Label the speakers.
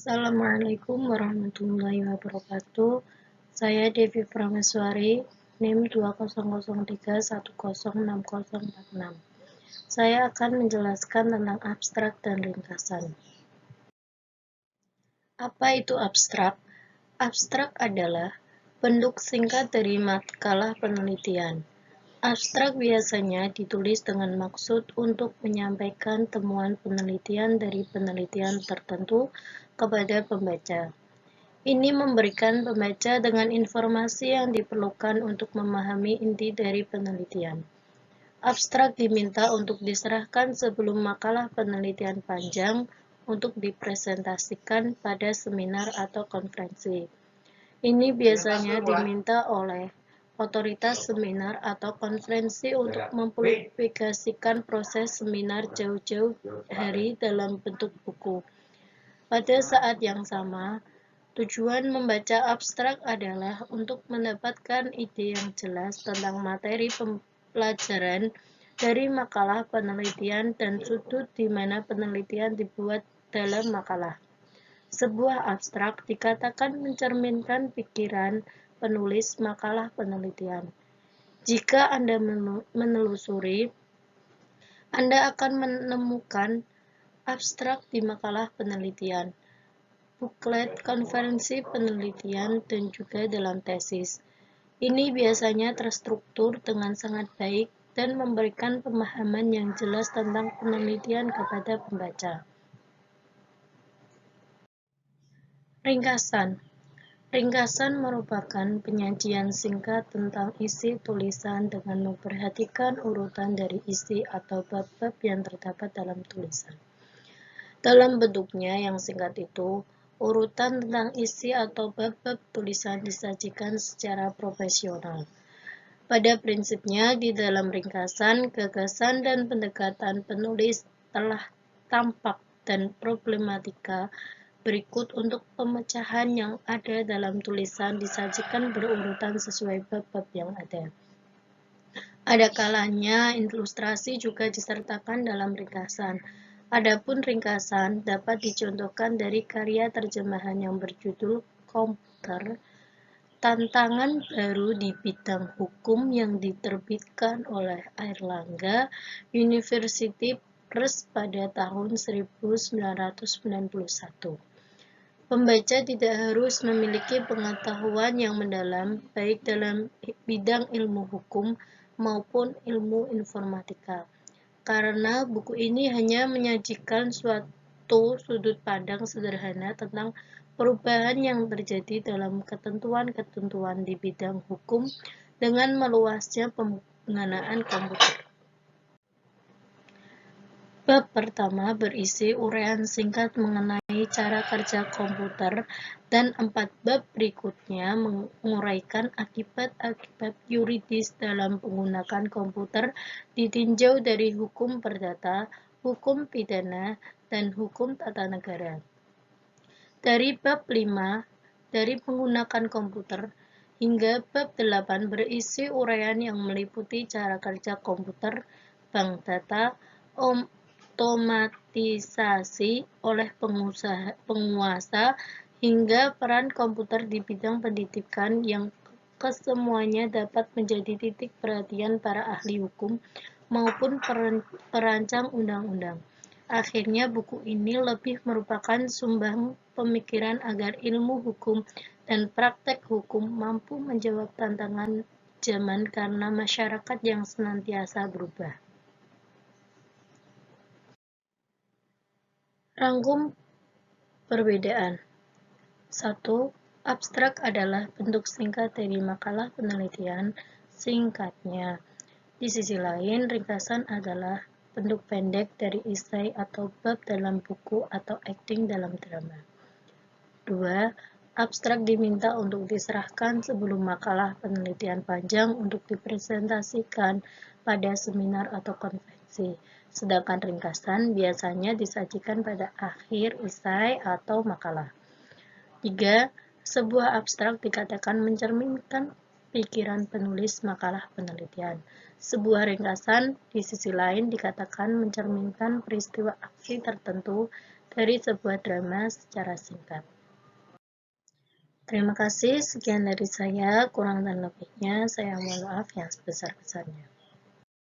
Speaker 1: Assalamualaikum warahmatullahi wabarakatuh. Saya Devi Prameswari, NIM 20031060046. Saya akan menjelaskan tentang abstrak dan ringkasan. Apa itu abstrak? Abstrak adalah bentuk singkat dari makalah penelitian. Abstrak biasanya ditulis dengan maksud untuk menyampaikan temuan penelitian dari penelitian tertentu kepada pembaca. Ini memberikan pembaca dengan informasi yang diperlukan untuk memahami inti dari penelitian. Abstrak diminta untuk diserahkan sebelum makalah penelitian panjang untuk dipresentasikan pada seminar atau konferensi. Ini biasanya diminta oleh otoritas seminar atau konferensi untuk mempublikasikan proses seminar jauh-jauh hari dalam bentuk buku. Pada saat yang sama, tujuan membaca abstrak adalah untuk mendapatkan ide yang jelas tentang materi pelajaran dari makalah penelitian dan sudut di mana penelitian dibuat dalam makalah. Sebuah abstrak dikatakan mencerminkan pikiran penulis makalah penelitian. Jika Anda menelusuri, Anda akan menemukan abstrak di makalah penelitian, buklet konferensi penelitian, dan juga dalam tesis. Ini biasanya terstruktur dengan sangat baik dan memberikan pemahaman yang jelas tentang penelitian kepada pembaca. Ringkasan. Ringkasan merupakan penyajian singkat tentang isi tulisan dengan memperhatikan urutan dari isi atau bab-bab yang terdapat dalam tulisan. Dalam bentuknya yang singkat itu, urutan tentang isi atau bab-bab tulisan disajikan secara profesional. Pada prinsipnya, di dalam ringkasan, gagasan dan pendekatan penulis telah tampak dan problematika berikut untuk pemecahan yang ada dalam tulisan disajikan berurutan sesuai bab-bab yang ada. Ada kalanya ilustrasi juga disertakan dalam ringkasan. Adapun ringkasan dapat dicontohkan dari karya terjemahan yang berjudul Komputer, Tantangan Baru di Bidang Hukum yang diterbitkan oleh Airlangga University Press pada tahun 1991. Pembaca tidak harus memiliki pengetahuan yang mendalam baik dalam bidang ilmu hukum maupun ilmu informatika, karena buku ini hanya menyajikan suatu sudut pandang sederhana tentang perubahan yang terjadi dalam ketentuan-ketentuan di bidang hukum dengan meluasnya penggunaan komputer. Bab pertama berisi uraian singkat mengenai cara kerja komputer dan 4 bab berikutnya menguraikan akibat-akibat yuridis dalam menggunakan komputer ditinjau dari hukum perdata, hukum pidana, dan hukum tata negara. Dari bab 5, dari menggunakan komputer, hingga bab 8 berisi uraian yang meliputi cara kerja komputer, bank data, otomatisasi oleh penguasa, hingga peran komputer di bidang pendidikan yang kesemuanya dapat menjadi titik perhatian para ahli hukum maupun perancang undang-undang. Akhirnya buku ini lebih merupakan sumbang pemikiran agar ilmu hukum dan praktek hukum mampu menjawab tantangan zaman karena masyarakat yang senantiasa berubah. Rangkum perbedaan. 1. Abstrak adalah bentuk singkat dari makalah penelitian. Singkatnya. Di sisi lain, ringkasan adalah bentuk pendek dari esai atau bab dalam buku atau akting dalam drama. 2. Abstrak diminta untuk diserahkan sebelum makalah penelitian panjang untuk dipresentasikan pada seminar atau konferensi. Sedangkan ringkasan biasanya disajikan pada akhir esai atau makalah. 3. Sebuah abstrak dikatakan mencerminkan pikiran penulis makalah penelitian. Sebuah ringkasan di sisi lain dikatakan mencerminkan peristiwa aksi tertentu dari sebuah drama secara singkat. Terima kasih, sekian dari saya. Kurang dan lebihnya saya mohon maaf yang sebesar-besarnya.